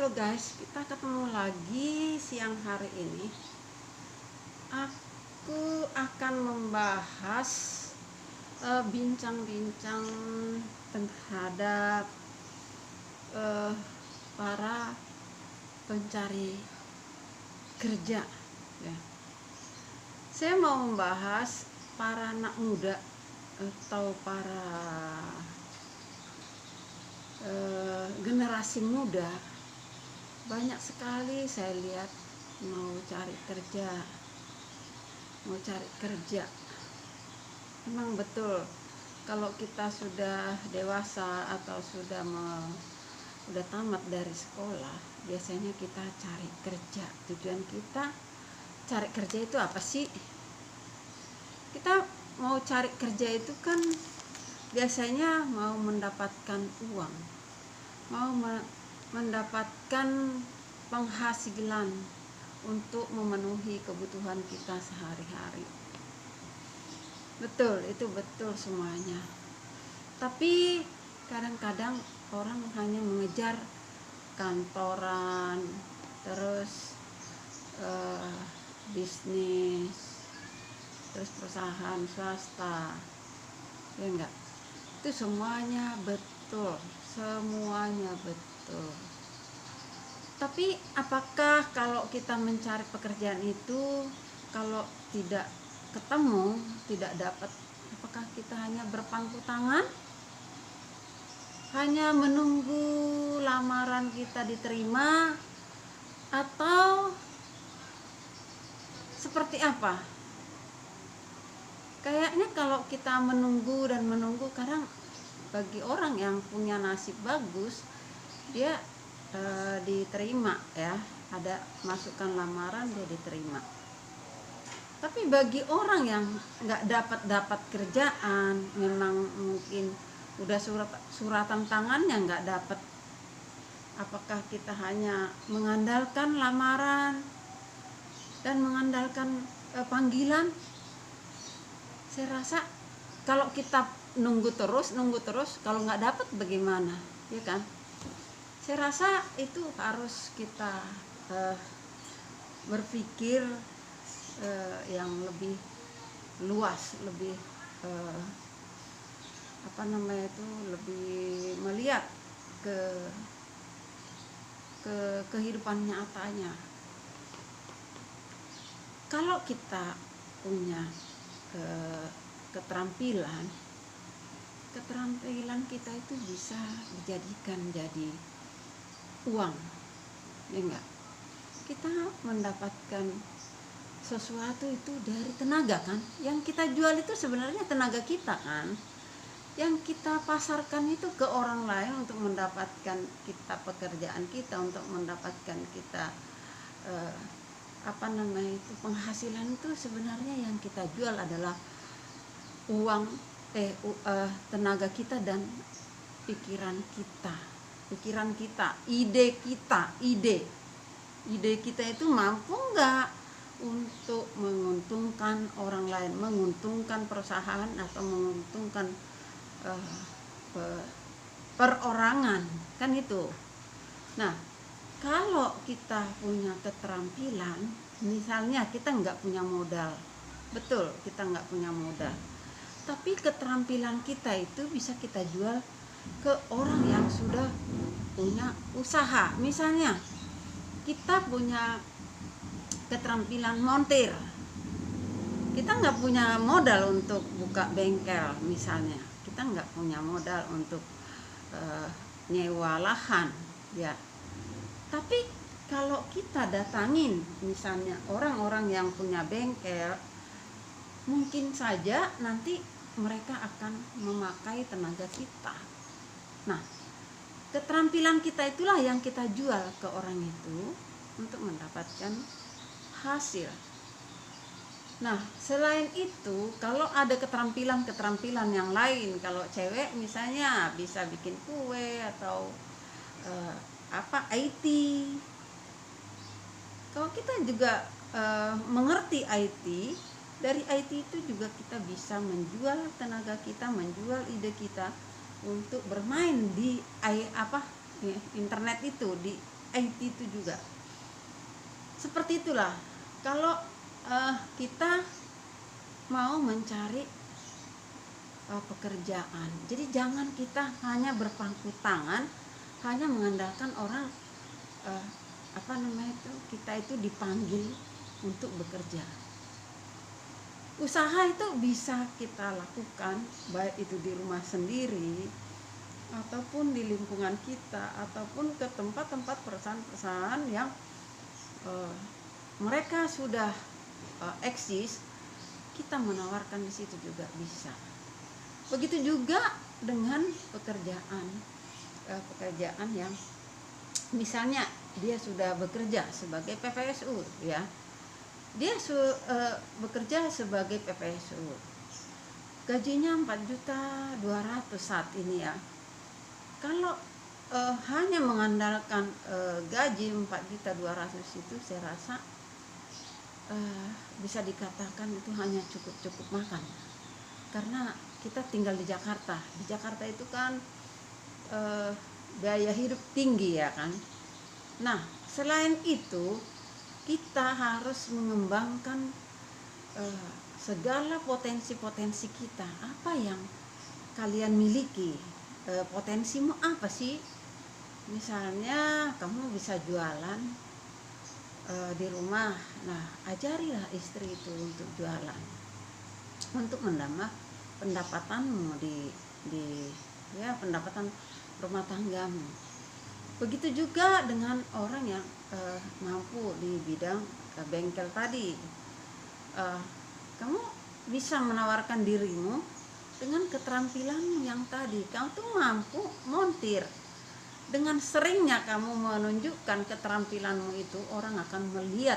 Halo guys, kita ketemu lagi siang hari ini. Aku akan membahas bincang-bincang terhadap para pencari kerja. Ya. Saya mau membahas para anak muda atau para generasi muda. Banyak sekali saya lihat mau cari kerja. Memang betul, kalau kita sudah dewasa atau sudah tamat dari sekolah, biasanya kita cari kerja. Tujuan kita cari kerja itu apa sih? Kita mau cari kerja itu kan biasanya mau mendapatkan uang, mau mendapatkan penghasilan untuk memenuhi kebutuhan kita sehari-hari. Betul, itu betul semuanya. Tapi kadang-kadang orang hanya mengejar kantoran, terus bisnis, terus perusahaan swasta, ya enggak? Itu semuanya betul, tapi apakah kalau kita mencari pekerjaan itu, kalau tidak ketemu, tidak dapat, apakah kita hanya berpangku tangan, hanya menunggu lamaran kita diterima, atau seperti apa? Kayaknya kalau kita menunggu, kadang bagi orang yang punya nasib bagus, dia diterima, ya, ada masukan lamaran, dia diterima. Tapi bagi orang yang nggak dapat kerjaan, memang mungkin udah suratan tangannya nggak dapat, apakah kita hanya mengandalkan lamaran dan mengandalkan panggilan? Saya rasa kalau kita nunggu terus, kalau nggak dapat bagaimana, ya kan? Saya rasa itu harus kita berpikir yang lebih luas, lebih lebih melihat ke kehidupan nyatanya. Kalau kita punya keterampilan kita itu bisa dijadikan jadi uang, ya enggak? Kita mendapatkan sesuatu itu dari tenaga, kan? Yang kita jual itu sebenarnya tenaga kita, kan? Yang kita pasarkan itu ke orang lain untuk mendapatkan kita pekerjaan kita, untuk mendapatkan kita penghasilan, itu sebenarnya yang kita jual adalah uang, tenaga kita dan pikiran kita, ide kita itu mampu nggak untuk menguntungkan orang lain, menguntungkan perusahaan, atau menguntungkan perorangan, kan itu. Nah, kalau kita punya keterampilan, misalnya kita nggak punya modal, betul, kita nggak punya modal, tapi keterampilan kita itu bisa kita jual ke orang yang sudah punya usaha. Misalnya kita punya keterampilan montir, kita nggak punya modal untuk buka bengkel, misalnya kita nggak punya modal untuk nyewa lahan, ya. Tapi kalau kita datangin misalnya orang-orang yang punya bengkel, mungkin saja nanti mereka akan memakai tenaga kita. Nah, keterampilan kita itulah yang kita jual ke orang itu untuk mendapatkan hasil. Nah, selain itu, kalau ada keterampilan yang lain, kalau cewek misalnya bisa bikin kue atau IT. Kalau kita juga mengerti IT, dari IT itu juga kita bisa menjual tenaga kita, menjual ide kita untuk bermain di internet itu, di IT itu juga. Seperti itulah kalau kita mau mencari pekerjaan. Jadi jangan kita hanya berpangku tangan, hanya mengandalkan orang kita itu dipanggil untuk bekerja. Usaha itu bisa kita lakukan baik itu di rumah sendiri ataupun di lingkungan kita ataupun ke tempat-tempat perusahaan-perusahaan yang mereka sudah eksis, kita menawarkan di situ juga bisa. Begitu juga dengan pekerjaan yang misalnya dia sudah bekerja sebagai PPSU ya. Dia bekerja sebagai PPSU. Gajinya 4.200.000 saat ini ya. Kalau hanya mengandalkan gaji 4.200.000 itu, saya rasa bisa dikatakan itu hanya cukup makan. Karena kita tinggal di Jakarta. Di Jakarta itu kan biaya hidup tinggi ya kan. Nah, selain itu kita harus mengembangkan segala potensi-potensi kita. Apa yang kalian miliki? Potensimu apa sih? Misalnya kamu bisa jualan di rumah. Nah, ajarilah istri itu untuk jualan, untuk menambah pendapatanmu di pendapatan rumah tanggamu. Begitu juga dengan orang yang mampu di bidang bengkel tadi. Kamu bisa menawarkan dirimu dengan keterampilanmu yang tadi. Kamu tuh mampu montir. Dengan seringnya kamu menunjukkan keterampilanmu itu, orang akan melihat,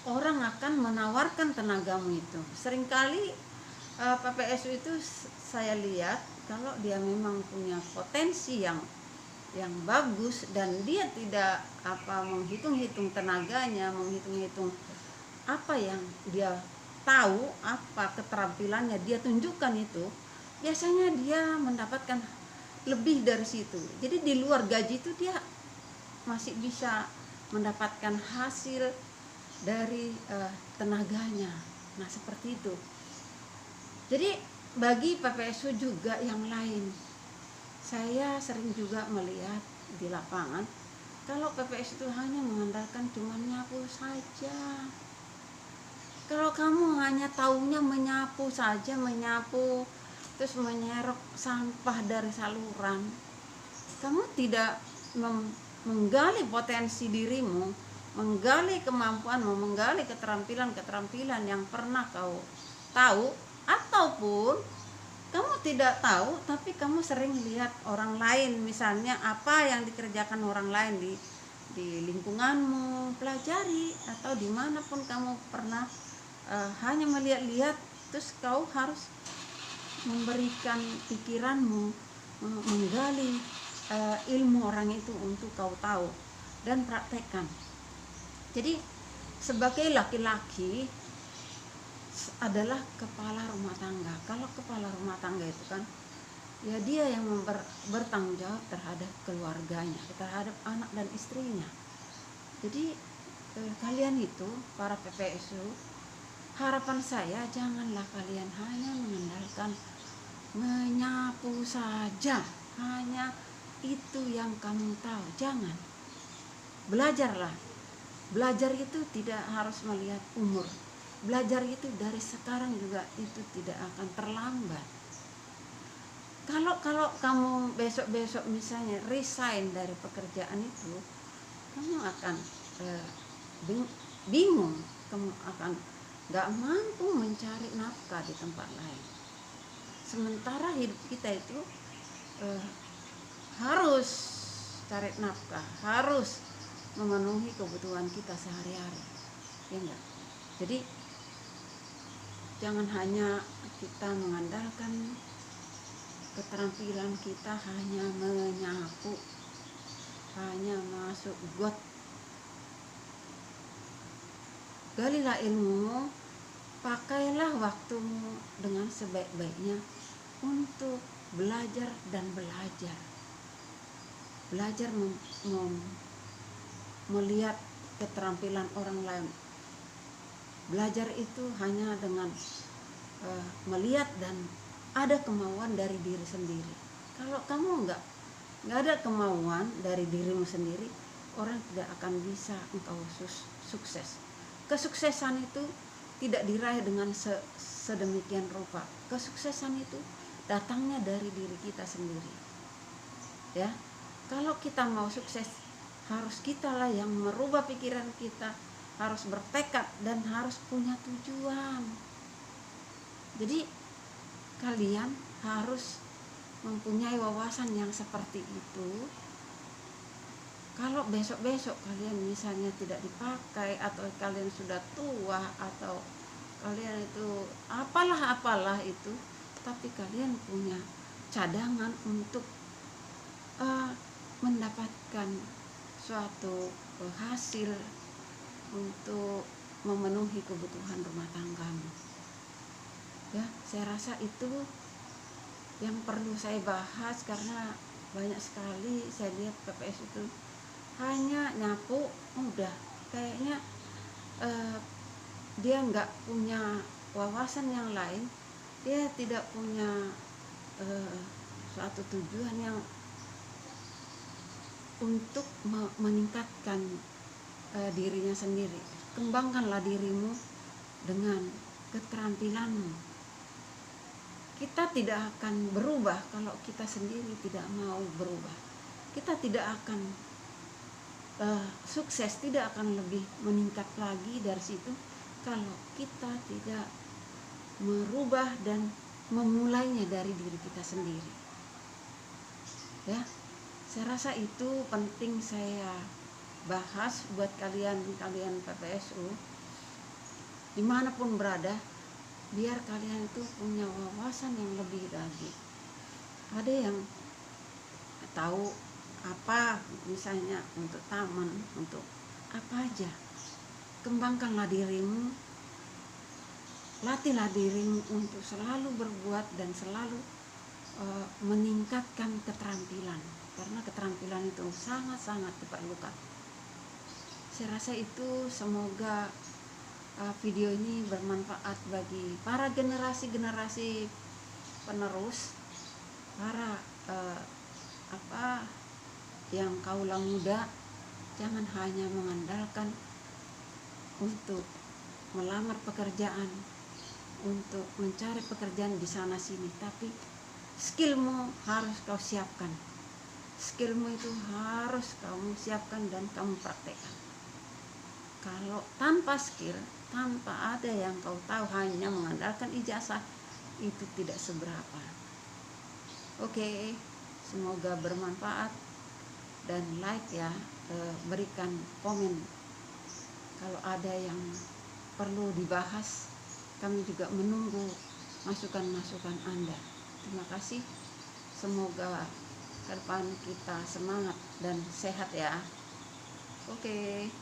orang akan menawarkan tenagamu itu. Seringkali PPSU itu saya lihat kalau dia memang punya potensi yang bagus dan dia tidak menghitung-hitung tenaganya, menghitung-hitung apa yang dia tahu, apa keterampilannya dia tunjukkan itu, biasanya dia mendapatkan lebih dari situ. Jadi di luar gaji itu dia masih bisa mendapatkan hasil dari tenaganya. Nah, seperti itu. Jadi bagi PPSU juga yang lain, saya sering juga melihat di lapangan kalau PPS itu hanya mengandalkan cuma nyapu saja. Kalau kamu hanya taunya menyapu saja, terus menyerok sampah dari saluran, kamu tidak menggali potensi dirimu, menggali kemampuanmu, menggali keterampilan yang pernah kau tahu, ataupun kamu tidak tahu tapi kamu sering lihat orang lain, misalnya apa yang dikerjakan orang lain di lingkunganmu, pelajari, atau dimanapun kamu pernah hanya melihat-lihat, terus kau harus memberikan pikiranmu, menggali ilmu orang itu untuk kau tahu dan praktekkan. Jadi sebagai laki-laki adalah kepala rumah tangga. Kalau kepala rumah tangga itu kan ya dia yang bertanggung jawab terhadap keluarganya, terhadap anak dan istrinya. Jadi kalian itu para PPSU, harapan saya janganlah kalian hanya mengandalkan menyapu saja, hanya itu yang kamu tahu. Jangan. Belajarlah. Belajar itu tidak harus melihat umur. Belajar itu dari sekarang juga itu tidak akan terlambat. Kalau kamu besok misalnya resign dari pekerjaan itu, kamu akan bingung, kamu akan gak mampu mencari nafkah di tempat lain. Sementara hidup kita itu harus cari nafkah, harus memenuhi kebutuhan kita sehari-hari, ya enggak? Jadi jangan hanya kita mengandalkan keterampilan kita hanya menyapu, hanya masuk got. Galilah ilmu, pakailah waktumu dengan sebaik-baiknya untuk belajar dan belajar. Belajar melihat keterampilan orang lain. Belajar itu hanya dengan melihat dan ada kemauan dari diri sendiri. Kalau kamu nggak ada kemauan dari dirimu sendiri, orang tidak akan bisa engkau sukses. Kesuksesan itu tidak diraih dengan sedemikian rupa. Kesuksesan itu datangnya dari diri kita sendiri. Ya, kalau kita mau sukses, harus kitalah yang merubah pikiran kita, harus bertekad dan harus punya tujuan. Jadi kalian harus mempunyai wawasan yang seperti itu. Kalau besok-besok kalian misalnya tidak dipakai, atau kalian sudah tua, atau kalian itu apalah itu, tapi kalian punya cadangan untuk mendapatkan suatu hasil untuk memenuhi kebutuhan rumah tanggamu. Ya, saya rasa itu yang perlu saya bahas, karena banyak sekali saya lihat PPS itu hanya nyapu udah, kayaknya dia nggak punya wawasan yang lain, dia tidak punya suatu tujuan yang untuk meningkatkan dirinya sendiri. Kembangkanlah dirimu dengan keterampilanmu. Kita tidak akan berubah kalau kita sendiri tidak mau berubah. Kita tidak akan sukses, tidak akan lebih meningkat lagi dari situ kalau kita tidak merubah dan memulainya dari diri kita sendiri. Ya, saya rasa itu penting saya bahas buat kalian PPSU dimanapun berada, biar kalian itu punya wawasan yang lebih lagi. Ada yang tahu apa, misalnya untuk taman, untuk apa aja. Kembangkanlah dirimu, latihlah dirimu untuk selalu berbuat dan selalu meningkatkan keterampilan, karena keterampilan itu sangat-sangat diperlukan. Saya rasa itu, semoga video ini bermanfaat bagi para generasi penerus, para yang kaula muda. Jangan hanya mengandalkan untuk melamar pekerjaan, untuk mencari pekerjaan di sana sini, tapi skillmu harus kau siapkan. Skillmu itu harus kamu siapkan dan kamu praktekkan. Kalau tanpa skill, tanpa ada yang kau tahu, hanya mengandalkan ijazah, itu tidak seberapa. Oke, semoga bermanfaat, dan like ya, berikan komen kalau ada yang perlu dibahas. Kami juga menunggu masukan-masukan Anda. Terima kasih. Semoga ke depan kita semangat dan sehat ya. Oke.